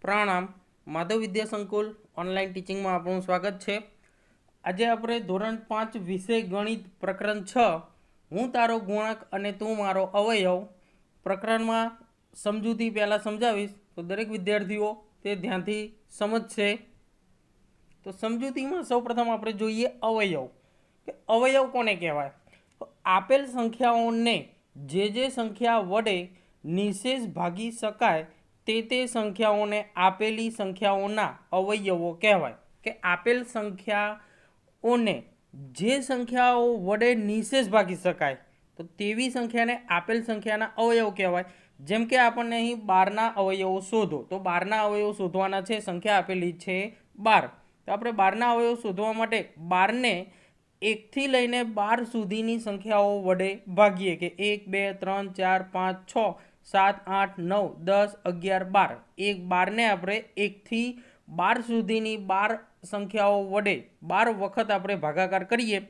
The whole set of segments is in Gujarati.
प्रणाम। माधव विद्या संकुल ऑनलाइन टीचिंग में आपनु स्वागत है। आज આપણે ધોરણ 5 વિષય ગણિત પ્રકરણ 6 હું તારો ગુણાંક અને તું મારો અવયવ પ્રકરણમાં સમજૂતી પહેલા સમજાવીશ તો દરેક વિદ્યાર્થીઓ તે ધ્યાનથી સમજશે। તો સમજૂતીમાં સૌપ્રથમ આપણે જોઈએ અવયવ કે અવયવ કોને કહેવાય। તો આપેલ સંખ્યાઓને જે સંખ્યા વડે નિશેષ ભાગી શકાય તે સંખ્યાઓને આપેલી સંખ્યાઓના અવયવો કહેવાય। કે આપેલ સંખ્યાઓને જે સંખ્યાઓ વડે નિશેષ ભાગી શકાય તો તેવી સંખ્યાને આપેલ સંખ્યાના અવયવ કહેવાય। જેમ કે આપણને અહીં 12ના અવયવો શોધો તો 12ના અવયવો શોધવાના છે। સંખ્યા આપેલી છે 12 તો આપણે 12ના અવયવો શોધવા માટે 12ને 1 થી લઈને 12 સુધીની સંખ્યાઓ વડે ભાગીએ કે 1 2 3 4 5 6 7 8 9 10 11 12 એક 12 ને આપણે 1 થી 12 સુધીની 12 સંખ્યાઓ વડે 12 વખત આપણે ભાગાકાર કરીએ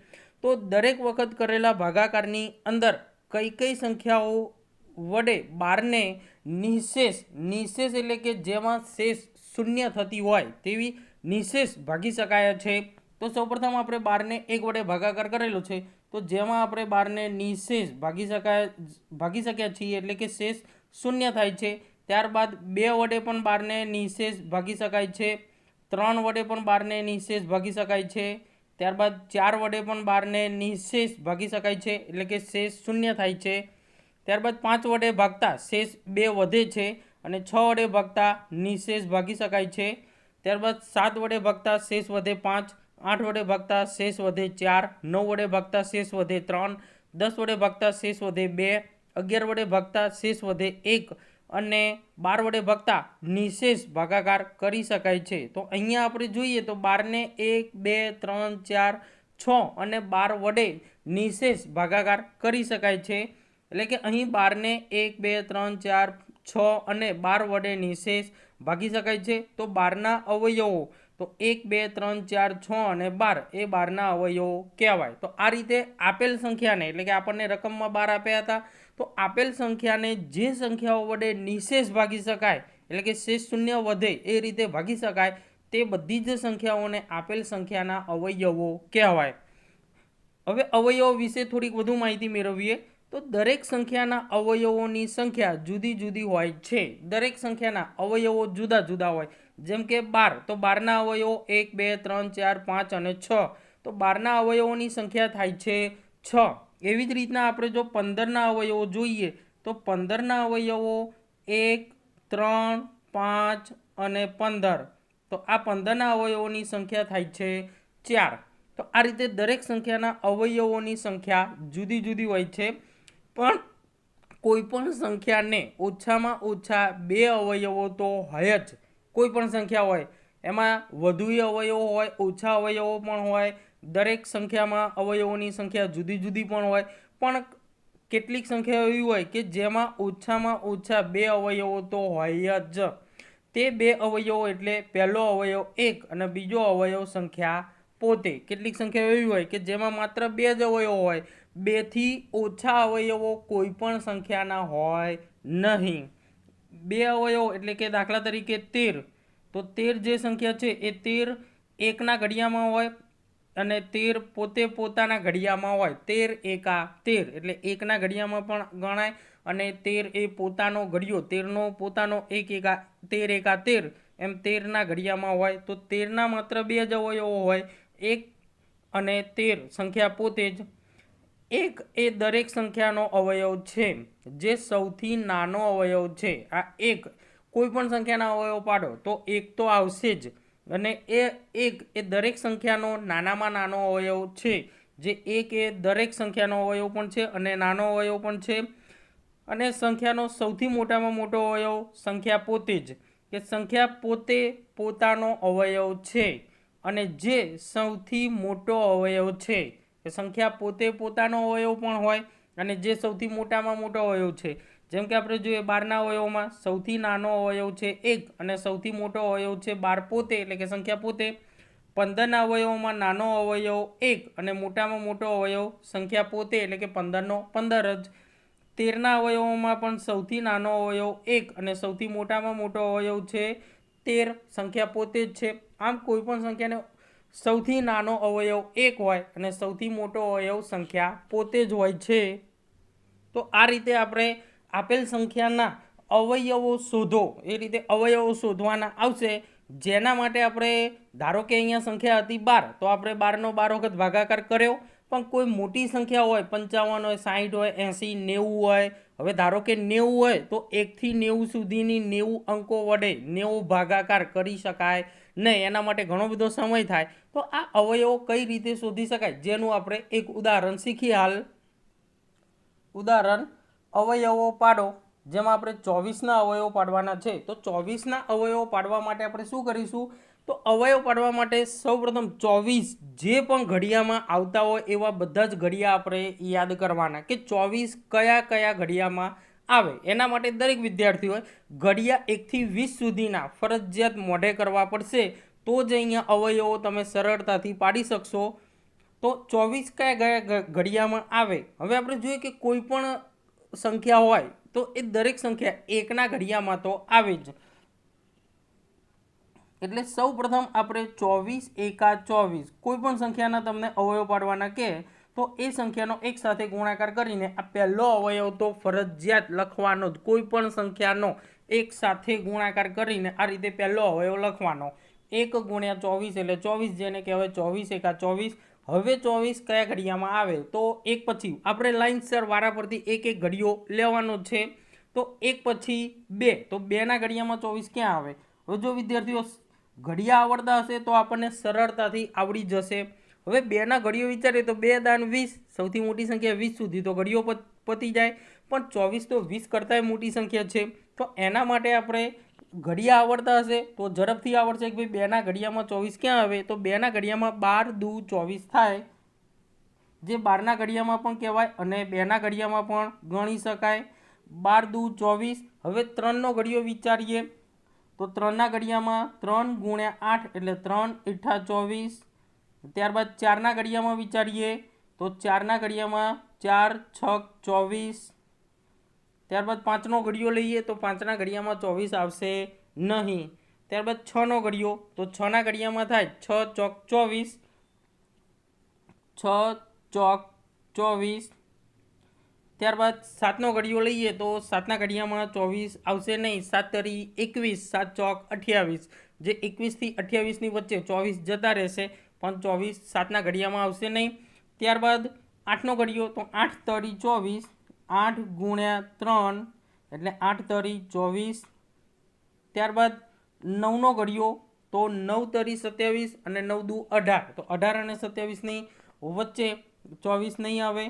તો દરેક વખત કરેલા ભાગાકારની અંદર કઈ કઈ સંખ્યાઓ વડે 12 ને નિશેષ એટલે કે જેમાં શેષ શૂન્ય થતી હોય તેવી નિશેષ ભાગી શકાય છે। તો સૌપ્રથમ આપણે 12 ને 1 વડે ભાગાકાર કરેલો છે તો જેમાં આપણે 12 ને નિશેષ ભાગી શક્યા છીએ એટલે કે શેષ શૂન્ય થાય છે। ત્યારબાદ 2 વડે પણ 12 ને નિશેષ ભાગી શકાય છે, 3 વડે પણ 12 ને નિશેષ ભાગી શકાય છે, ત્યારબાદ 4 વડે પણ 12 ને નિશેષ ભાગી શકાય છે એટલે કે શેષ શૂન્ય થાય છે। ત્યારબાદ 5 વડે ભાગતા શેષ 2 વધે છે અને 6 વડે ભાગતા નિશેષ ભાગી શકાય છે। ત્યારબાદ 7 વડે ભાગતા શેષ વધે 5, 8 વડે ભાગતા શેષ વધે 4, 9 વડે ભાગતા શેષ વધે 3, 10 વડે ભાગતા શેષ વધે 2, 11 વડે ભાગતા શેષ વધે 1 અને 12 વડે ભાગતા નિશેષ ભાગાકાર કરી શકાય છે। તો અહીંયા આપણે જોઈએ તો 12 ને 1 2 3 4 6 અને 12 વડે નિશેષ ભાગાકાર કરી શકાય છે। એટલે કે અહીં 12 ને 1 2 3 4 6 અને 12 વડે નિશેષ ભાગી શકાય છે। તો 12ના અવયવો તો 1 2 3 4 6 અને 12 એ 12ના અવયવો કહેવાય। તો આ રીતે આપેલ સંખ્યાને એટલે કે આપણને રકમમાં 12 આપ્યા હતા તો આપેલ સંખ્યાને જે સંખ્યાઓ વડે નિશેષ ભાગી શકાય એટલે કે શેષ શૂન્ય વધે એ રીતે ભાગી શકાય તે બધી જ સંખ્યાઓને આપેલ સંખ્યાના અવયવો કહેવાય। હવે અવયવો વિશે થોડીક વધુ માહિતી મેળવીએ તો દરેક સંખ્યાના અવયવોની સંખ્યા જુદી જુદી હોય છે। દરેક સંખ્યાના અવયવો જુદા જુદા હોય। જેમ કે 12 તો 12ના અવયવો 1 2 3 4 5 અને 6 તો 12ના અવયવોની સંખ્યા થાય છે 6। એવી જ રીતના આપણે જો 15ના અવયવો જોઈએ તો 15ના અવયવો 1 3 5 અને 15 તો આ 15ના અવયવોની સંખ્યા થાય છે 4। તો આ રીતે દરેક સંખ્યાના અવયવોની સંખ્યા જુદી જુદી હોય છે। પણ કોઈ પણ સંખ્યાને ઓછામાં ઓછા 2 અવયવો તો હોય જ। કોઈ પણ સંખ્યા હોય એમાં વધુ અવયવો હોય, ઓછા અવયવો પણ હોય। દરેક સંખ્યામાં અવયવોની સંખ્યા જુદી જુદી પણ હોય। પણ કેટલીક સંખ્યાઓ એવી હોય કે જેમાં ઓછામાં ઓછા 2 અવયવો તો હોય જ। તે 2 અવયવો એટલે પહેલો અવયવ 1 અને બીજો અવયવ સંખ્યા પોતે। કેટલીક સંખ્યાઓ એવી હોય કે જેમાં માત્ર 2 જ અવયવો હોય, 2 થી ઓછા અવયવો કોઈ પણ સંખ્યાના હોય નહીં। 2 અવયવો એટલે કે દાખલા તરીકે 13 તો 13 જે સંખ્યા છે એ 13 એકના ઘડિયામાં હોય અને 13 પોતે પોતાના ઘડિયામાં હોય। 13 એકા 13 એટલે એકના ઘડિયામાં પણ ગણાય અને 13 એ પોતાનો ઘડિયો 13નો પોતાનો 1 એકા 13 એકા 13 એમ 13ના ઘડિયામાં હોય। તો 13ના માત્ર 2 જ અવયવો હોય, 1 અને 13 સંખ્યા પોતે જ। 1 એ દરેક સંખ્યાનો અવયવ છે જે સૌથી નાનો અવયવ છે। આ 1 કોઈ પણ સંખ્યાના અવયવ પાડો તો 1 તો આવશે જ અને એ 1 એ દરેક સંખ્યાનો નાનામાં નાનો અવયવ છે જે 1 એ દરેક સંખ્યાનો અવયવ પણ છે અને નાનો અવયવ પણ છે। અને સંખ્યાનો સૌથી મોટામાં મોટો અવયવ સંખ્યા પોતે જ કે સંખ્યા પોતે પોતાનો અવયવ છે અને જે સૌથી મોટો અવયવ છે કે સંખ્યા પોતે પોતાનો અવયવ પણ હોય અને જે સૌથી મોટામાં મોટો અવયવ છે। જેમ કે આપણે જોઈએ 12ના અવયવમાં સૌથી નાનો અવયવ છે 1 અને સૌથી મોટો અવયવ છે 12 પોતે એટલે કે સંખ્યા પોતે। 15ના અવયવમાં નાનો અવયવ 1 અને મોટામાં મોટો અવયવ સંખ્યા પોતે એટલે કે 15નો 15 જ। 13ના અવયવોમાં પણ સૌથી નાનો અવયવ 1 અને સૌથી મોટામાં મોટો અવયવ છે 13 સંખ્યા પોતે જ છે। આમ કોઈપણ સંખ્યાને સૌથી નાનો અવયવ 1 હોય અને સૌથી મોટો અવયવ સંખ્યા પોતે જ હોય છે। તો આ રીતે આપણે આપેલ સંખ્યાના અવયવો શોધો, એ રીતે અવયવો શોધવાના આવશે, જેના માટે આપણે ધારો કે અહીંયા સંખ્યા હતી 12, તો આપણે 12નો 12 વખત ભાગાકાર કર્યો। પણ કોઈ મોટી સંખ્યા હોય, 55 હોય, 60 હોય, 80, 90 હોય, હવે ધારો કે 90 હોય તો 1 થી 90 સુધીની 90 અંકો વડે 90 ભાગાકાર કરી શકાય નહીં, એના માટે ઘણો બધો સમય થાય। તો આ અવયવો કઈ રીતે શોધી શકાય, જેનું આપણે એક ઉદાહરણ શીખીએ। હાલ ઉદાહરણ અવયવો પાડો, જેમાં આપણે 24ના અવયવો પાડવાના છે। તો 24ના અવયવો પાડવા માટે આપણે શું કરીશું, તો અવયવ પાડવા માટે સૌપ્રથમ 24 જે પણ ઘડિયામાં આવતા હોય એવા બધા જ ઘડિયા આપણે યાદ કરવાના કે 24 કયા કયા ઘડિયામાં આવે। એના માટે દરેક વિદ્યાર્થીઓએ ઘડિયા 1 થી 20 સુધીના ફરજિયાત મોઢે કરવા પડશે, તો જ અહીંયા અવયવો તમે સરળતાથી પાડી શકશો। તો 24 કયા ઘડિયામાં આવે, હવે આપણે જોઈએ કે કોઈ પણ સંખ્યા હોય તો એ દરેક સંખ્યા 1ના ઘડિયામાં તો આવે જ। એટલે સૌ પ્રથમ આપણે 24 એકા 24 કોઈ પણ સંખ્યાના તમને અવયવ પાડવાના કે તો એ સંખ્યાનો એક સાથે ગુણાકાર કરીને આ પહેલો અવયવ તો ફરજિયાત લખવાનો જ। કોઈ પણ સંખ્યાનો એક સાથે ગુણાકાર કરીને આ રીતે પહેલો અવયવ લખવાનો, 1 ગુણ્યા 24 એટલે 24, જેને કહેવાય 24 એકા 24। હવે 24 કયા ઘડિયામાં આવે, તો એક પછી આપણે લાઈનસર વારા પરથી એક એક ઘડિયો લેવાનો છે। તો એક પછી 2, તો 2ના ઘડિયામાં 24 ક્યાં આવે। હવે જો વિદ્યાર્થીઓ ઘડિયા આવડતા હશે તો આપણને સરળતાથી આવડી જશે। હવે 2ના ઘડિયો વિચારીએ તો 2 દાન 20, સૌથી મોટી સંખ્યા 20 સુધી તો ઘડિયો પતી જાય, પણ 24 તો 20 કરતાંય મોટી સંખ્યા છે। તો એના માટે આપણે ઘડિયા આવડતા હશે તો ઝડપથી આવડશે કે ભાઈ 2ના ઘડિયામાં 24 ક્યાં આવે, તો 2ના ઘડિયામાં 12 દુ 24 થાય, જે 12ના ઘડિયામાં પણ કહેવાય અને 2ના ઘડિયામાં પણ ગણી શકાય। 12 દુ 24। હવે 3નો ઘડિયો વિચારીએ તો 3ના ઘડિયામાં 3 ગુણ્યા 8 એટલે 3 ઈઠા 24। ત્યારબાદ 4ના ઘડિયામાં વિચારીએ તો 4ના ઘડિયામાં 4 છક 24। ત્યારબાદ 5નો ઘડિયો લઈએ તો 5ના ઘડિયામાં 24 આવશે નહીં। ત્યારબાદ 6નો ઘડિયો, તો 6ના ઘડિયામાં થાય 6 ચોક 24, 6 ચોક 24। ત્યારબાદ 7નો ઘડિયો લઈએ તો 7ના ઘડિયામાં 24 આવશે નહીં, 7 તરી 21, 7 ચોક 28, જે 21 થી 28ની વચ્ચે 24 જતા રહેશે, પણ 24 7ના ઘડિયામાં આવશે નહીં। ત્યારબાદ 8નો ઘડિયો, તો 8 તરી 24, 8 ગુણ્યા 3 એટલે 8 તરી 24। ત્યારબાદ 9નો ઘડિયો, તો 9 તરી 27 અને 9 દુ 18, તો 18 અને 27ની વચ્ચે 24 નહીં આવે।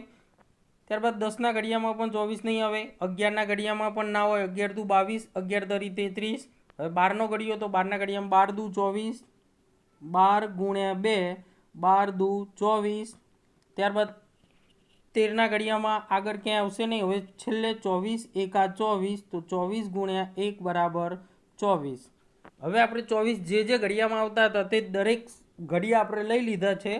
ત્યારબાદ 10ના ઘડિયામાં પણ 24 નહીં આવે, 11ના ઘડિયામાં પણ ના હોય, 11 દુ 22, 11 તરી 33। હવે 12નો ઘડિયો, તો 12ના ઘડિયામાં 12 દુ 24, 12 ગુણ્યા 2, 12 દુ 24। ત્યારબાદ 13ના ઘડિયામાં આગળ ક્યાંય આવશે નહીં, હવે છેલ્લે 24 એકા 24, તો 24 ગુણ્યા 1 બરાબર 24। હવે આપણે 24 જે ઘડિયામાં આવતા હતા તે દરેક ઘડિયા આપણે લઈ લીધા છે।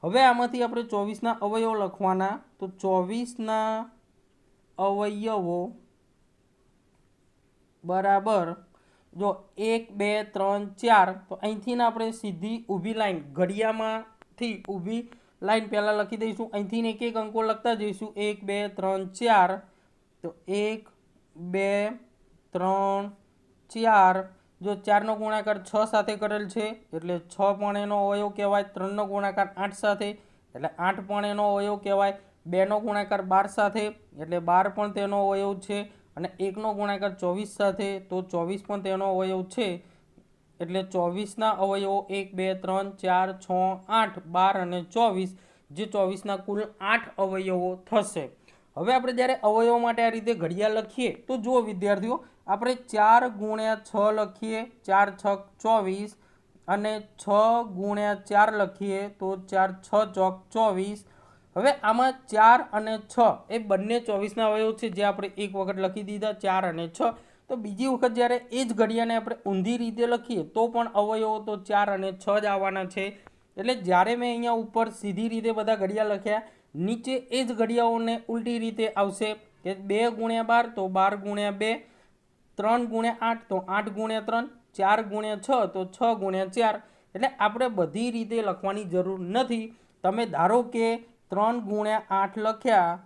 હવે આમાંથી આપણે 24ના અવયવો લખવાના, તો 24ના અવયવો બરાબર જો 1 2 3 4, તો અહીંથી આપણે સીધી ઊભી લાઈન ઘડિયામાંથી ઊભી લાઈન પહેલાં લખી દઈશું, અહીંથી એક એક અંકો લખતા જઈશું, 1 2 3 4, તો 1 2 3 4। જો 4નો ગુણાકાર 6 સાથે કરેલ છે એટલે 6 પણ એનો અવયવ કહેવાય। 3નો ગુણાકાર 8 સાથે એટલે 8 પણ એનો અવયવ કહેવાય। 2નો ગુણાકાર 12 સાથે એટલે 12 પણ તેનો અવયવ છે, અને 1નો ગુણાકાર 24 સાથે તો 24 પણ તેનો અવયવ છે। એટલે 24ના અવયવો 1 2 3 4 6 8 12 અને 24, જે 24ના કુલ 8 અવયવો થશે। હવે આપણે જ્યારે અવયવો માટે આ રીતે ઘડિયા લખીએ તો જુઓ વિદ્યાર્થીઓ, આપણે 4 ગુણ્યા 6 લખીએ, 4 છક 24, અને 6 ગુણ્યા 4 લખીએ તો 4 6 ચોક 24। હવે આમાં 4 અને 6 એ બંને 24ના અવયવ છે, જે આપણે એક વખત લખી દીધા 4 અને 6। તો બીજી વખત જ્યારે એ જ ઘડિયાને આપણે ઊંધી રીતે લખીએ તો પણ અવયવો તો 4 અને 6 જ આવવાના છે। એટલે જ્યારે મેં અહીંયા ઉપર સીધી રીતે બધા ઘડિયા લખ્યા, નીચે એ જ ઘડિયાઓને ઉલટી રીતે આવશે કે 2 ગુણ્યા 12 તો 12 ગુણ્યા 2, 3 ગુણ્યા 8 તો 8 ગુણ્યા 3, 4 ગુણ્યા 6 તો 6 ગુણ્યા 4, એટલે આપણે બધી રીતે લખવાની જરૂર નથી. તમે ધારો કે 3 ગુણ્યા 8 લખ્યા,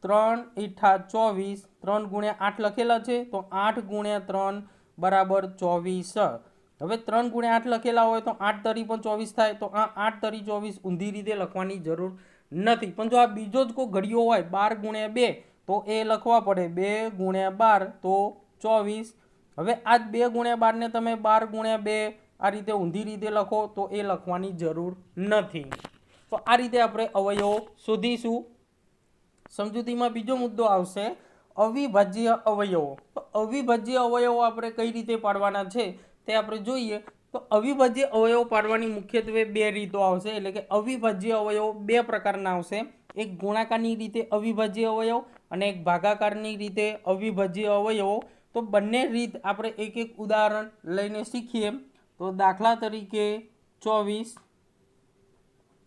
3 ઈઠા 24, 3 ગુણ્યા 8 લખેલા છે તો 8 ગુણ્યા 3 બરાબર 24. હવે 3 ગુણ્યા 8 લખેલા હોય તો 8 તરી પણ 24 થાય, તો આ 8 તરી 24 ઊંધી રીતે લખવાની જરૂર નથી. પણ જો આ બીજો જ કોઈ ઘડિયો હોય 12 ગુણ્યા 2 તો એ લખવા પડે 2 ગુણ્યા 12 તો 24. હવે આ 2 ગુણ્યા 12 ને તમે 12 ગુણ્યા 2 આ રીતે ઊંધી રીતે લખો તો એ લખવાની જરૂર નથી. તો આ રીતે આપણે અવયવો શોધીશું. સમજૂતીમાં બીજો મુદ્દો આવશે અવિભાજ્ય અવયવો. તો અવિભાજ્ય અવયવો આપણે કઈ રીતે પાડવાના છે તે આપણે જોઈએ. તો અવિભાજ્ય અવયવો પાડવાની મુખ્યત્વે બે રીતો આવશે, એટલે કે અવિભાજ્ય અવયવો બે પ્રકારના આવશે. એક ગુણાકારની રીતે અવિભાજ્ય અવયવ અને એક ભાગાકારની રીતે અવિભાજ્ય અવયવો. તો બંને રીત આપણે એક એક ઉદાહરણ લઈને શીખીએ. તો દાખલા તરીકે 24,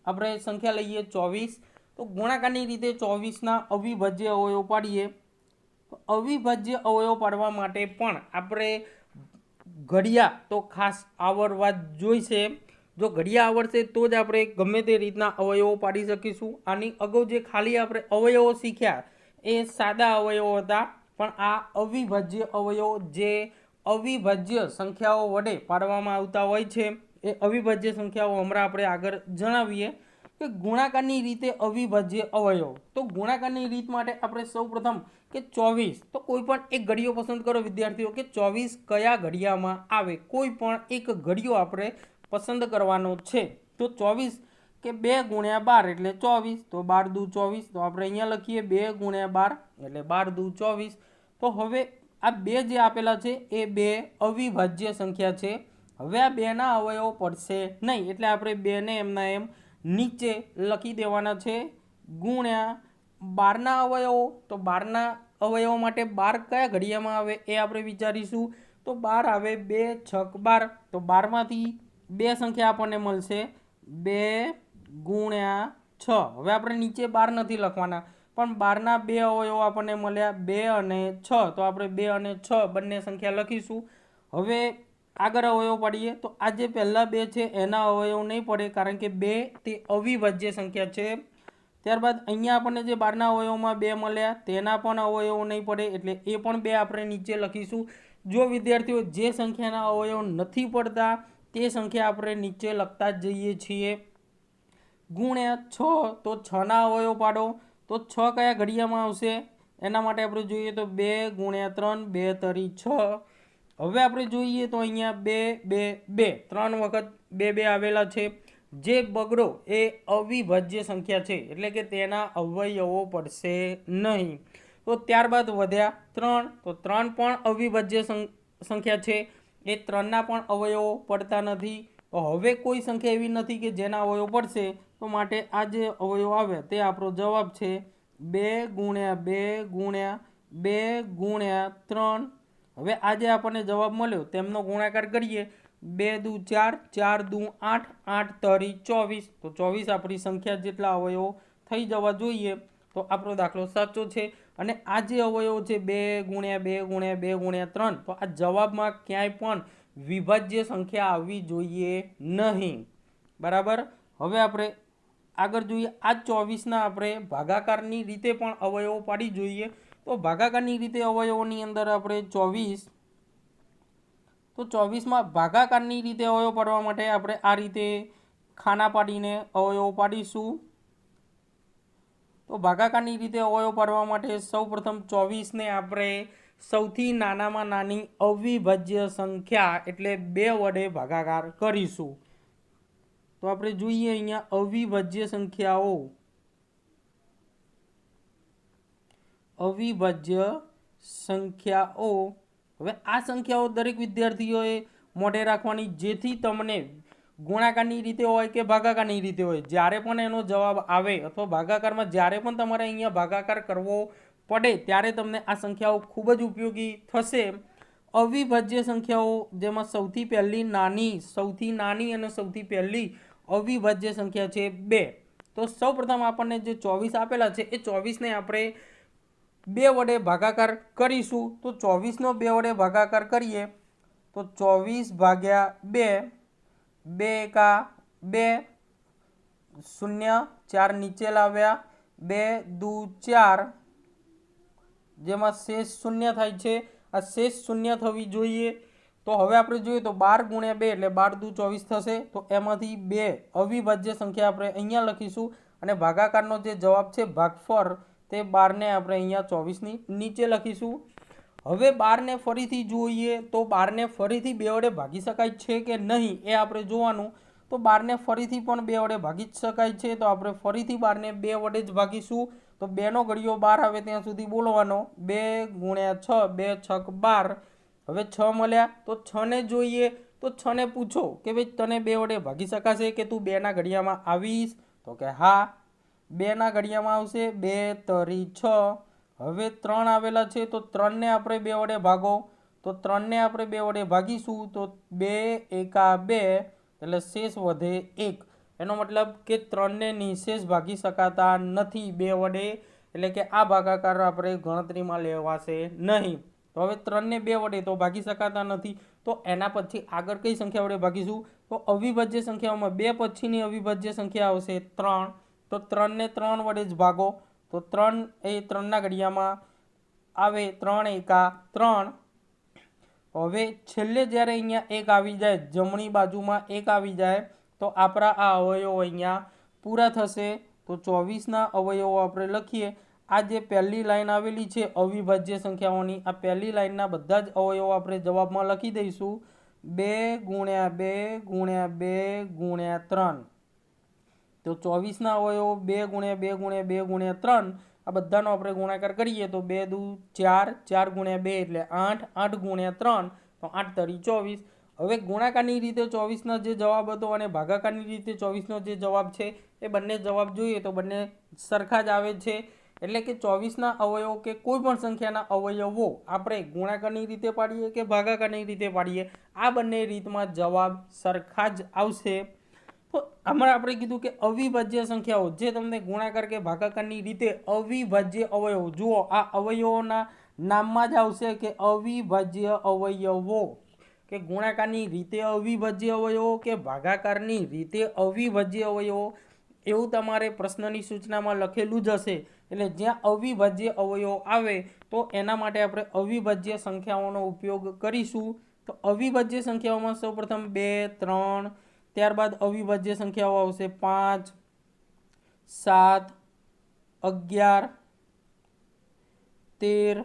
આપણે સંખ્યા લઈએ 24. તો ગુણાકારની રીતે 24ના અવિભાજ્ય અવયવો પાડીએ. તો અવિભાજ્ય અવયવો પાડવા માટે પણ આપણે ઘડિયા તો ખાસ આવડવા જોઈશે. જો ઘડિયા આવડશે તો જ આપણે ગમે તે રીતના અવયવો પાડી શકીશું. આની અગાઉ જે ખાલી આપણે અવયવો શીખ્યા એ સાદા અવયવો હતા, પણ આ અવિભાજ્ય અવયવો જે અવિભાજ્ય સંખ્યાઓ વડે પાડવામાં આવતા હોય છે એ અવિભાજ્ય સંખ્યાઓ હમણાં આપણે આગળ જણાવીએ. કે ગુણાકારની રીતે અવિભાજ્ય અવયવ. તો ગુણાકારની રીત માટે આપણે સૌપ્રથમ કે 24, તો કોઈ પણ એક ઘડિયો પસંદ કરો વિદ્યાર્થીઓ કે 24 કયા ઘડિયામાં આવે. કોઈ પણ એક ઘડિયો આપણે પસંદ કરવાનો છે. તો 24 કે 2 ગુણ્યા 12 એટલે 24, તો 12 દુ 24. તો આપણે અહીંયા લખીએ 2 ગુણ્યા 12 એટલે 12 દુ 24. તો હવે આ બે જે આપેલા છે એ બે અવિભાજ્ય સંખ્યા છે. હવે આ બેના અવયવો પડશે નહીં, એટલે આપણે બેને એમના એમ નીચે લખી દેવાના છે ગુણ્યા 12ના અવયવો. તો 12ના અવયવો માટે 12 કયા ઘડિયામાં આવે એ આપણે વિચારીશું. તો 12 આવે 2 છક 12. તો 12માંથી બે સંખ્યા આપણને મળશે 2 ગુણ્યા 6. હવે આપણે નીચે 12 નથી લખવાના, પણ 12ના બે અવયવો આપણને મળ્યા 2 અને 6. તો આપણે 2 અને 6 બંને સંખ્યા લખીશું. હવે આગળ અવયવ પાડીએ. તો આ જે પહેલા બે છે એના અવયવ નહીં પડે, કારણ કે 2 તે અવિભાજ્ય સંખ્યા છે. ત્યારબાદ અહીંયા આપણને જે 12ના અવયવમાં 2 મળ્યા તેના પણ અવયવો નહીં પડે, એટલે એ પણ 2 આપણે નીચે લખીશું. જો વિદ્યાર્થીઓ જે સંખ્યાના અવયવ નથી પડતા તે સંખ્યા આપણે નીચે લખતા જ જઈએ છીએ. ગુણ્યા 6, તો 6ના અવયવ પાડો. તો 6 કયા ઘડિયામાં આવશે એના માટે આપણે જોઈએ તો 2 ગુણ્યા 3, 2 તરી 6. હવે આપણે જોઈએ તો અહીંયા 2 2 2 3 વખત 2 2 આવેલા છે. જે બગડો એ અવિભાજ્ય સંખ્યા છે, એટલે કે તેના અવયવો પડશે નહીં. તો ત્યારબાદ વધ્યા 3. તો 3 પણ અવિભાજ્ય સંખ્યા છે, એ 3ના પણ અવયવો પડતા નથી. તો હવે કોઈ સંખ્યા એવી નથી કે જેના અવયવ પડશે. તો માટે આ જે અવયવ આવે તે આપણો જવાબ છે 2 ગુણ્યા 2 ગુણ્યા 2 ગુણ્યા 3. હવે આ જે આપણને જવાબ મળ્યો તેમનો ગુણાકાર કરીએ. 2 દુ 4, 4 દુ 8, 8 તરી 24. તો 24 આપણી સંખ્યા જેટલા અવયવો થઈ જવા જોઈએ. તો આપણો દાખલો સાચો છે. અને આ જે અવયવો છે 2 ગુણ્યા 2 ગુણ્યા 2 ગુણ્યા 3, તો આ જવાબમાં ક્યાંય પણ વિભાજ્ય સંખ્યા આવવી જોઈએ નહીં. બરાબર. હવે આપણે આગળ જોઈએ. આ 24ના આપણે ભાગાકારની રીતે પણ અવયવો પાડી જોઈએ. તો ભાગાકારની રીતે અવયવોની અંદર આપણે 24, તો 24માં ભાગાકારની રીતે અવયવ પાડવા માટે આપણે આ રીતે ખાના પાડીને અવયવો પાડીશું. તો ભાગાકારની રીતે અવયવ પાડવા માટે સૌપ્રથમ 24ને આપણે સૌથી નાનામાં નાની અવિભાજ્ય સંખ્યા એટલે 2 વડે ભાગાકાર કરીશું. તો આપણે જોઈએ અહીંયા અવિભાજ્ય સંખ્યાઓ. હવે આ સંખ્યાઓ દરેક વિદ્યાર્થીઓએ મોઢે રાખવાની, જેથી તમને ગુણાકારની રીતે હોય કે ભાગાકારની રીતે હોય, જ્યારે પણ એનો જવાબ આવે અથવા ભાગાકારમાં જ્યારે પણ તમારે અહીંયા ભાગાકાર કરવો પડે ત્યારે તમને આ સંખ્યાઓ ખૂબ જ ઉપયોગી થશે. અવિભાજ્ય સંખ્યાઓ જેમાં સૌથી નાની અને સૌથી પહેલી અવિભાજ્ય સંખ્યા છે 2. તો સૌપ્રથમ આપણને જે 24 આપેલા છે એ 24ને આપણે 2 વડે ભાગાકાર કરીશું. તો 24નો 2 વડે ભાગાકાર કરીએ तो 24 भाग्या 2, 2 एका 2, 0 4 नीचे लाव्या, 2 दू 4, જેમાં શેષ શૂન્ય થાય છે। આ શેષ શૂન્ય થવી જોઈએ। તો હવે આપણે જોઈએ તો 12 ગુણ્યા 2 એટલે 12 દુ 24 થશે। તો એમાંથી 2 અવિભાજ્ય સંખ્યા આપણે અહીંયા લખીશું અને ભાગાકારનો જે જવાબ છે ભાગફળ તે 12 ને આપણે અહીંયા 24 ની નીચે લખીશું। હવે 12 ને ફરીથી જોઈએ તો 12 ને ફરીથી 2 વડે ભાગી શકાય છે કે નહીં એ આપણે જોવાનું। તો 12 ને ફરીથી પણ 2 વડે ભાગી શકાય છે। તો આપણે ફરીથી 12 ને 2 વડે જ ભાગીશું। તો 2 નો ઘડિયો 12 આવે ત્યાં સુધી બોલવાનો। 2 ગુણ્યા 6, 2 છક 12। હવે 6 મળ્યા તો 6 ને જોઈએ તો 6 ને પૂછો કે ભાઈ તને 2 વડે ભાગી શકાશે કે તું 2 ના ઘડિયામાં આવીશ? તો કે હા, 2 ના ઘડિયામાં આવશે। 2 તરી 6। હવે 3 આવેલા છે તો 3 ને આપણે 2 વડે ભાગો। તો 3 ને આપણે 2 વડે ભાગીશું તો 2 એકા 2 એટલે શેષ વધે 1। એનો મતલબ કે 3 ને નિશેષ ભાગી શકાતા નથી 2 વડે, એટલે કે આ ભાગાકાર આપણે ગણતરીમાં લેવાશે નહીં। તો હવે 3 ને 2 વડે તો ભાગી શકાતા નથી। તો એના પછી આગળ કઈ સંખ્યા વડે ભાગીશું? તો અવિભાજ્ય સંખ્યાઓમાં 2 પછીની અવિભાજ્ય સંખ્યા આવશે 3। તો 3 ને 3 વડે જ ભાગો। તો 3 એ 3 ના ઘડિયામાં આવે, 3 એકા 3। હવે છેલ્લે જ્યારે અહીંયા 1 આવી જાય, જમણી બાજુમાં 1 આવી જાય તો આપણા આ અવયવો અહીંયા પૂરા થશે। તો 24 ના અવયવો આપણે લખીએ। આ જે પહેલી લાઈન આવેલી છે અવિભાજ્ય સંખ્યાઓની, આ પહેલી લાઈનના બધા જ અવયવો આપણે જવાબમાં લખી દઈશું। 2 ગુણ્યા 2 ગુણ્યા 2 ગુણ્યા 3। તો 24 ના અવયવો 2 ગુણ્યા 2 ગુણ્યા 2 ગુણ્યા 3, આ બધાનો આપણે ગુણાકાર કરીએ તો 2 દુ 4, 4 ગુણ્યા 2 એટલે 8, 8 ગુણ્યા 3 તો 8 તરી 24। હવે ગુણાકારની રીતે 24 ના જે જવાબ હતો અને ભાગાકારની રીતે 24 નો જે જવાબ છે એ બંને જવાબ જોઈએ તો બંને સરખા જ આવે છે। એટલે કે 24 ના અવયવો કે કોઈ પણ સંખ્યાના અવયવો આપણે ગુણાકારની રીતે પાડીએ કે ભાગાકારની રીતે પાડીએ, આ બંને રીતમાં જવાબ સરખા જ આવશે। તો આમાં આપણે કીધું કે અવિભાજ્ય સંખ્યાઓ જે તમને ગુણાકાર કે ભાગાકારની રીતે અવિભાજ્ય અવયવો, જુઓ આ અવયવોના નામમાં જ આવશે કે અવિભાજ્ય અવયવો, કે ગુણાકારની રીતે અવિભાજ્ય અવયવો કે ભાગાકારની રીતે અવિભાજ્ય અવયવો, એવું તમારે પ્રશ્નની સૂચનામાં લખેલું જ હશે। એટલે જ્યાં અવિભાજ્ય અવયવો આવે તો એના માટે આપણે અવિભાજ્ય સંખ્યાઓનો ઉપયોગ કરીશું। તો અવિભાજ્ય સંખ્યાઓમાં સૌપ્રથમ 2, 3, ત્યારબાદ અવિભાજ્ય સંખ્યાઓ આવશે 5, 7, 11, 13,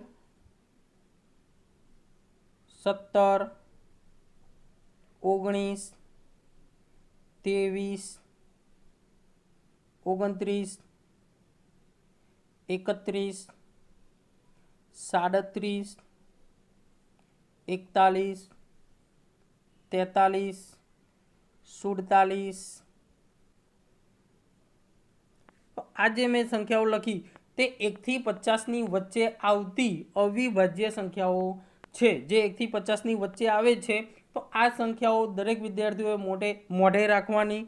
17, 19, 23, 29, 31, 37, 41, 43, 47। આ જે મેં સંખ્યાઓ લખી તે 1 થી 50 ની વચ્ચે આવતી અવિભાજ્ય સંખ્યાઓ છે, જે 1 થી 50 ની વચ્ચે આવે છે। તો આ સંખ્યાઓ દરેક વિદ્યાર્થીઓએ મોઢે રાખવાની।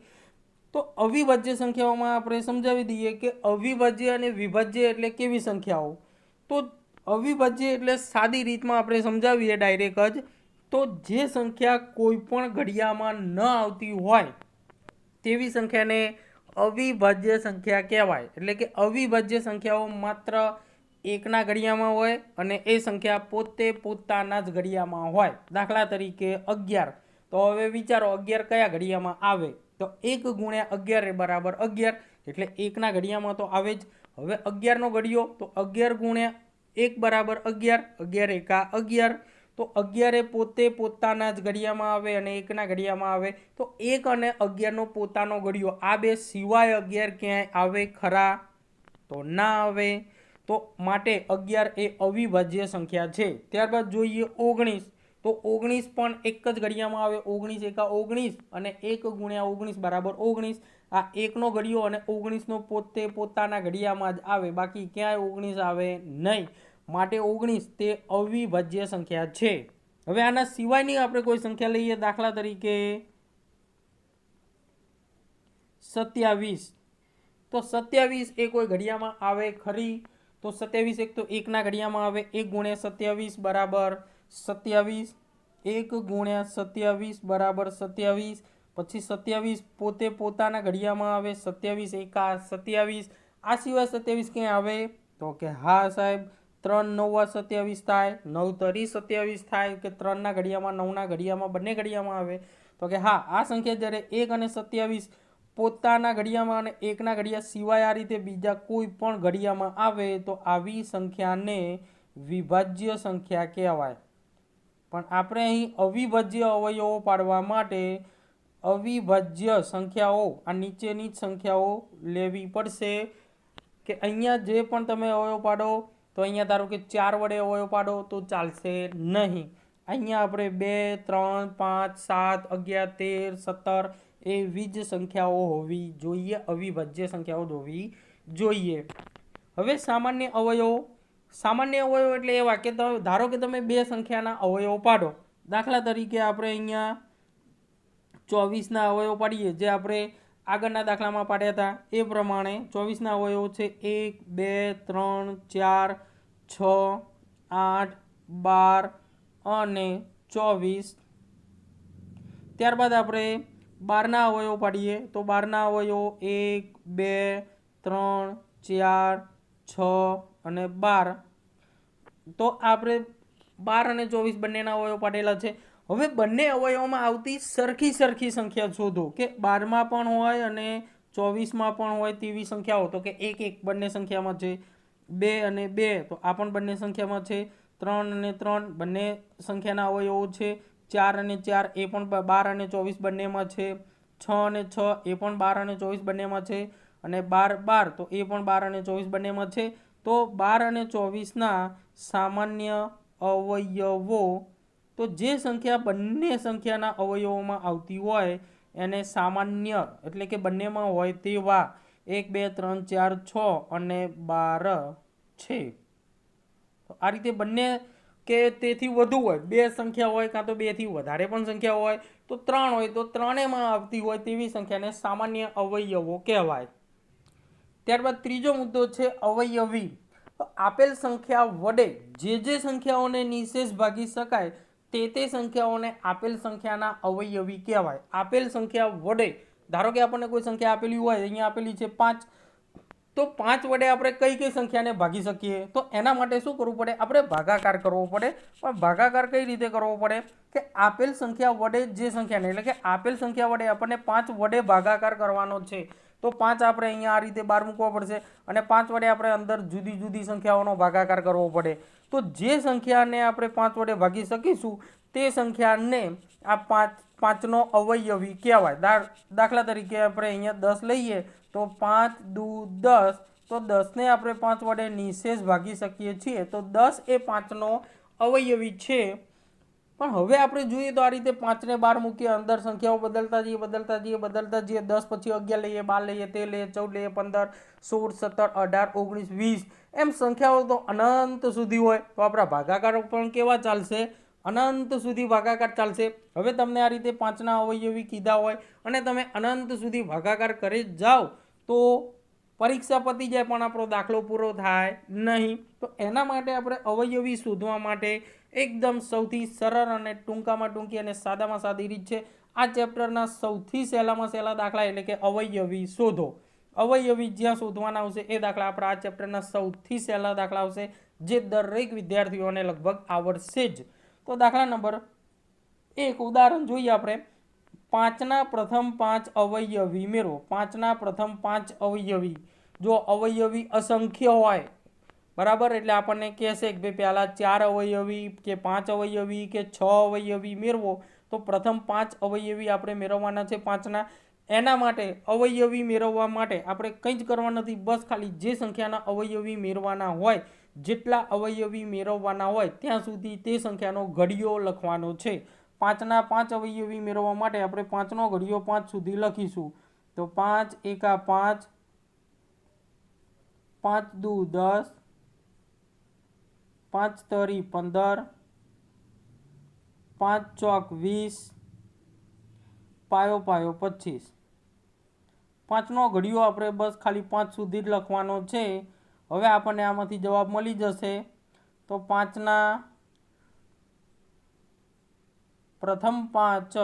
તો અવિભાજ્ય સંખ્યાઓમાં આપણે સમજાવી દઈએ કે અવિભાજ્ય અને વિભાજ્ય એટલે કેવી સંખ્યાઓ। તો અવિભાજ્ય એટલે સાદી રીતમાં આપણે સમજાવીએ ડાયરેક્ટ જ, તો જે સંખ્યા કોઈ પણ ઘડિયામાં ન આવતી હોય તેવી સંખ્યાને અવિભાજ્ય સંખ્યા કહેવાય। એટલે કે અવિભાજ્ય સંખ્યાઓ માત્ર એકના ઘડિયામાં હોય અને એ સંખ્યા પોતે પોતાના જ ઘડિયામાં હોય। દાખલા તરીકે 11, તો હવે વિચારો 11 કયા ઘડિયામાં આવે? તો 1 ગુણ્યા 11 બરાબર 11, એટલે 1 ના ઘડિયામાં તો આવે જ। હવે 11 નો ઘડિયો તો 11 ગુણ્યા 1 બરાબર 11, 11 એકા 11, તો 11 એ પોતે પોતાના જ ઘડિયામાં આવે અને 1 ના ઘડિયામાં આવે। તો 1 અને 11 નો પોતાનો ઘડિયો, આ બે સિવાય 11 ક્યાંય આવે ખરા? તો ના આવે। તો માટે 11 એ અવિભાજ્ય સંખ્યા છે। ત્યારબાદ જોઈએ 19, તો 19 પણ એક જ ઘડિયામાં આવે, 19 એકા 19 અને 1 ગુણ્યા 19 બરાબર 19। આ 1 નો ઘડિયો અને 19 નો પોતે પોતાના ઘડિયામાં જ આવે, બાકી ક્યાંય 19 આવે નહીં। માટે 19 તે અવિભાજ્ય સંખ્યા છે। હવે આના સિવાયની આપણે કોઈ સંખ્યા લઈએ, દાખલા તરીકે 27, તો 27 એ કોઈ ઘડિયામાં આવે ખરી? તો 27 એક તો 1 ના ઘડિયામાં આવે, 1 ગુણ્યા 27 બરાબર 27, 1 ગુણ્યા 27 બરાબર 27। પછી 27 પોતે પોતાના ઘડિયામાં આવે, 27 એકા 27। આ સિવાય 27 ક્યાં આવે? તો કે હા સાહેબ, 3 9 27 થાય, 9 તરી 27 થાય કે 3ના ઘડિયામાં 9ના ઘડિયામાં બંને ઘડિયામાં આવે? તો કે હા, આ સંખ્યા જ્યારે 1 અને 27 પોતાના ઘડિયામાં અને 1ના ઘડિયા સિવાય આ રીતે બીજા કોઈ પણ ઘડિયામાં આવે તો આવી સંખ્યાને વિભાજ્ય સંખ્યા કહેવાય। પણ આપણે અહીં અવિભાજ્ય અવયવો પાડવા માટે અવિભાજ્ય સંખ્યાઓ આ નીચેની જ સંખ્યાઓ લેવી પડશે કે અહીંયા જે પણ તમે અવયવ પાડો તો અહીંયા ધારો કે 4 વડે અવયવ પાડો તો ચાલશે નહીં। અહીંયા આપણે 2 3 5 7 11 13 17 એવી જ સંખ્યાઓ હોવી જોઈએ, અવિભાજ્ય સંખ્યાઓ હોવી જોઈએ। હવે સામાન્ય અવયવ એટલે એવા કે ધારો કે તમે બે સંખ્યાના અવયવો પાડો। દાખલા તરીકે આપણે અહીંયા 24ના અવયવો પાડીએ, જે આપણે આગળના દાખલામાં પાડ્યા હતા એ પ્રમાણે 24ના અવયવો છે 1 2 3 4 6 8 12 અને 24। ત્યારબાદ આપણે 12ના અવયવો પાડીએ તો 12ના અવયવો 1 2 3 4 6 અને 12। તો આપણે 12 અને 24 બંનેના અવયવ પાડેલા છે। હવે બંને અવયવોમાં આવતી સરખી સંખ્યા શોધો કે 12માં પણ હોય અને 24માં પણ હોય તેવી સંખ્યાઓ। તો કે 1 1 બંને સંખ્યામાં છે, 2 અને 2 તો આ પણ બંને સંખ્યામાં છે, 3 અને 3 બંને સંખ્યાના અવયવો છે, 4 અને 4 એ પણ 12 અને 24 બંનેમાં છે, 6 અને 6 એ પણ 12 અને 24 બંનેમાં છે, અને 12 12 તો એ પણ 12 અને 24 બંનેમાં છે। તો 12 અને 24ના સામાન્ય અવયવો, તો જે સંખ્યા બંને સંખ્યાના અવયવોમાં આવતી હોય એને સામાન્ય એટલે કે બંનેમાં હોય તેવા 1 2 3 4 6 અને 12 છે। તો આ રીતે બંને કે તેથી વધુ હોય, બે સંખ્યા હોય કાં તો બેથી વધારે પણ સંખ્યા હોય તો 3 હોય તો ત્રણેયમાં આવતી હોય તેવી સંખ્યાને સામાન્ય અવયવો કહેવાય। ત્યારબાદ ત્રીજો મુદ્દો છે અવયવી। તો આપેલ સંખ્યા વડે જે સંખ્યાઓને નિશેષ ભાગી શકાય તે સંખ્યાઓને આપેલ સંખ્યાના અવયવી કહેવાય। આપેલ સંખ્યા વડે ધારો કે આપણને કોઈ સંખ્યા આપેલી હોય, અહીંયા આપેલી છે 5, તો 5 વડે આપણે કઈ સંખ્યાને ભાગી શકીએ? તો એના માટે શું કરવું પડે? આપણે ભાગાકાર કરવો પડે। પણ ભાગાકાર કઈ રીતે કરવો પડે કે આપેલ સંખ્યા વડે જે સંખ્યાને એટલે કે આપેલ સંખ્યા વડે આપણને 5 વડે ભાગાકાર કરવાનો છે તો 5 આપણે અહીંયા આ રીતે બહાર મૂકવો પડશે અને 5 વડે આપણે અંદર જુદી જુદી સંખ્યાઓનો ભાગાકાર કરવો પડે। તો જે સંખ્યાને આપણે 5 વડે ભાગી શકીશું તે સંખ્યાને આ 5નો અવયવી કહેવાય। દાખલા તરીકે આપણે અહીંયા 10 લઈએ તો 5 દુ 10, તો 10ને આપણે 5 વડે નિશેષ ભાગી શકીએ છીએ તો 10 એ 5નો અવયવી છે। પણ હવે આપણે જોઈએ તો આ રીતે 5ને બહાર મૂકીએ, અંદર સંખ્યાઓ બદલતા જઈએ 10 પછી 11 લઈએ, 12 લઈએ, 13 લઈએ, 14 લઈએ, 15 16 17 18 19 20 એમ સંખ્યાઓ તો અનંત સુધી હોય તો આપણા ભાગાકાર પણ કેવા ચાલશે? અનંત સુધી ભાગાકાર ચાલશે। હવે તમને આ રીતે 5ના અવયવી કીધા હોય અને તમે અનંત સુધી ભાગાકાર કરી જાઓ તો પરીક્ષા પતી જાય પણ આપણો દાખલો પૂરો થાય નહીં। તો એના માટે આપણે અવયવી શોધવા માટે એકદમ સૌથી સરળ અને ટૂંકામાં ટૂંકી અને સાદામાં સાદી રીત છે આ ચેપ્ટરના સૌથી સહેલામાં સહેલા દાખલા એટલે કે અવયવી શોધો। અવયવી જ્યાં શોધવાના આવશે એ દાખલા આપણા આ ચેપ્ટરના સૌથી સહેલા દાખલા આવશે જે દરેક વિદ્યાર્થીઓને લગભગ આવડશે જ। તો દાખલા નંબર 1 ઉદાહરણ જોઈએ આપણે। 5ના પ્રથમ 5 અવયવી મેળવો। 5ના પ્રથમ 5 અવયવી, જો અવયવી અસંખ્ય હોય બરાબર એટલે આપણને કહેશે કે ભાઈ પહેલા 4 અવયવી કે 5 અવયવી કે 6 અવયવી મેળવો તો પ્રથમ 5 અવયવી આપણે મેળવવાના છે 5ના। એના માટે અવયવી મેળવવા માટે આપણે કંઈ જ કરવાનું નથી, બસ ખાલી જે સંખ્યાના અવયવી મેળવવાના હોય, જેટલા અવયવી મેળવવાના હોય ત્યાં સુધી તે સંખ્યાનો ઘડિયો લખવાનો છે। 5ના 5 અવયવી મેળવવા માટે આપણે 5નો ઘડિયો 5 સુધી લખીશું તો 5 એકા 5, 5 દુ 10, 5 તરી 15, 5 ચોક 20, પાયો 25। 5નો ઘડિયો આપણે બસ ખાલી 5 સુધી જ લખવાનો છે। હવે આપણને આમાંથી જવાબ મળી જશે। તો 5ના પ્રથમ 5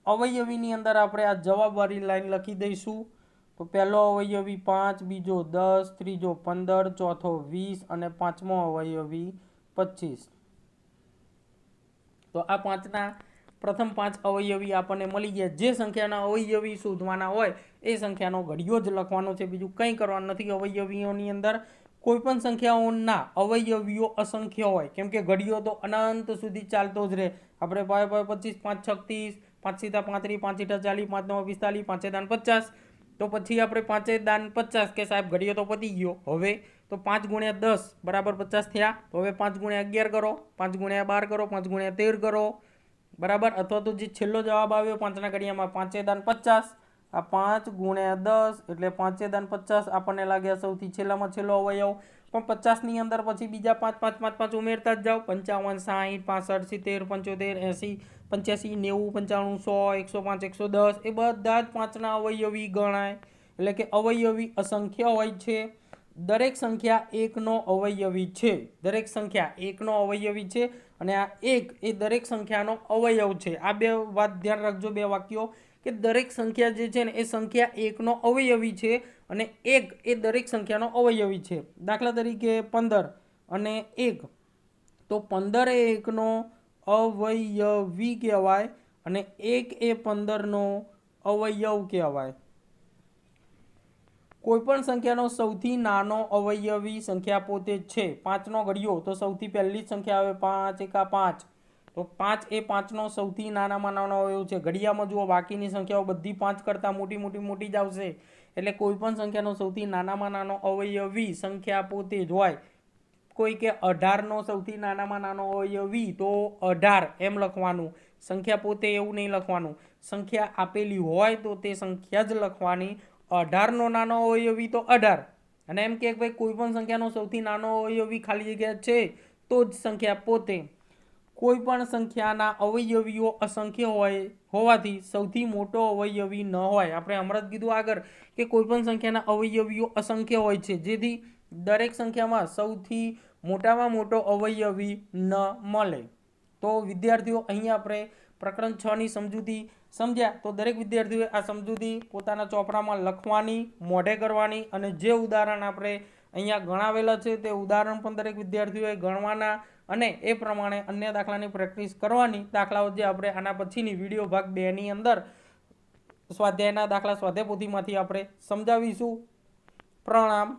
અવયવીની અંદર આપણે આ જવાબવાળી લાઈન લખી દઈશું। તો પહેલો અવયવી 5, બીજો 10, ત્રીજો 15, ચોથો 20 અને પાંચમો અવયવી 25। તો આ પાંચના પ્રથમ 5 અવયવી આપણને મળી ગયા। જે સંખ્યાના અવયવી શોધવાના હોય એ સંખ્યાનો ઘડિયો જ લખવાનો છે, બીજું કંઈ કરવાનું નથી। અવયવીઓની અંદર કોઈ પણ સંખ્યાઓના અવયવીઓ અસંખ્ય હોય, કેમ કે ઘડિયો તો અનંત સુધી ચાલતો જ રહે। આપણે 5 5 25, 5 6 30, 5 7 40, 5 9 45, 5 દાન 50। તો પછી આપણે 5 દાન 50 કે સાહેબ ઘડિયો તો પતી ગયો। હવે તો 5 ગુણ્યા 10 બરાબર 50 થયા। તો હવે 5 ગુણ્યા 11 કરો, 5 ગુણ્યા 12 કરો, 5 ગુણ્યા 13 કરો બરાબર। અથવા તો જે છેલ્લો જવાબ આવ્યો 5ના ઘડિયામાં 5 દાન 50, આ 5 ગુણ્યા 10 એટલે 5 દાન 50 આપણને લાગ્યા સૌથી છેલ્લામાં છેલ્લો અવયવ। પણ 50ની અંદર પછી બીજા 5 5 5 5 ઉમેરતા જ જાઓ। 55 60 65 70 75 80 85 90 95 100 105 110 એ બધા જ 5ના અવયવી ગણાય। એટલે કે અવયવી અસંખ્ય હોય છે। દરેક સંખ્યા એકનો અવયવી છે, દરેક સંખ્યા એકનો અવયવી છે અને આ એક એ દરેક સંખ્યાનો અવયવ છે। આ બે વાત ધ્યાન રાખજો, બે વાક્યો, કે દરેક સંખ્યા જે છે ને એ સંખ્યા એકનો અવયવી છે અને એક એ દરેક સંખ્યાનો અવયવી છે। દાખલા તરીકે 15 અને 1, તો 15 એ એકનો અવયવી કહેવાય અને 1 એ 15નો અવયવ કહેવાય। કોઈપણ સંખ્યાનો સૌથી નાનો અવયવી સંખ્યા પોતે જ છે। 5નો ઘડિયો તો સૌથી પહેલી જ સંખ્યા આવે 5 એકા 5, તો 5 એ 5નો સૌથી નાનામાં નાનો અવયવ છે। ઘડિયામાં જુઓ બાકીની સંખ્યાઓ બધી 5 કરતાં મોટી જ આવશે। એટલે કોઈપણ સંખ્યાનો સૌથી નાનામાં નાનો અવયવી સંખ્યા પોતે જ હોય। કોઈ કે 18નો સૌથી નાનામાં નાનો અવયવી તો 18 એમ લખવાનું, સંખ્યા પોતે એવું નહીં લખવાનું। સંખ્યા આપેલી હોય તો તે સંખ્યા જ લખવાની। 18નો નાનો અવયવી તો 18 અને એમ કે ભાઈ કોઈ પણ સંખ્યાનો સૌથી નાનો અવયવી ખાલી જગ્યા છે તો જ સંખ્યા પોતે। કોઈ પણ સંખ્યાના અવયવીઓ અસંખ્ય હોવાથી સૌથી મોટો અવયવી ન હોય। આપણે હમણાં જ કીધું આગળ કે કોઈ પણ સંખ્યાના અવયવીઓ અસંખ્ય હોય છે, જેથી દરેક સંખ્યામાં સૌથી મોટામાં મોટો અવયવી ન મળે। તો વિદ્યાર્થીઓ અહીંયા આપણે પ્રકરણ 6ની સમજૂતી સમજ્યા। તો દરેક વિદ્યાર્થીઓએ આ સમજૂતી પોતાના ચોપડામાં લખવાની, મોઢે કરવાની અને જે ઉદાહરણ આપણે અહીંયા ગણાવેલા છે તે ઉદાહરણ પણ દરેક વિદ્યાર્થીઓએ ગણવાના અને એ પ્રમાણે અન્ય દાખલાની પ્રેક્ટિસ કરવાની। દાખલાઓ જે આપણે આના પછીની વિડીયો ભાગ 2ની અંદર સ્વાધ્યાયના દાખલા સ્વાધ્યાય પોથીમાંથી આપણે સમજાવીશું। પ્રણામ।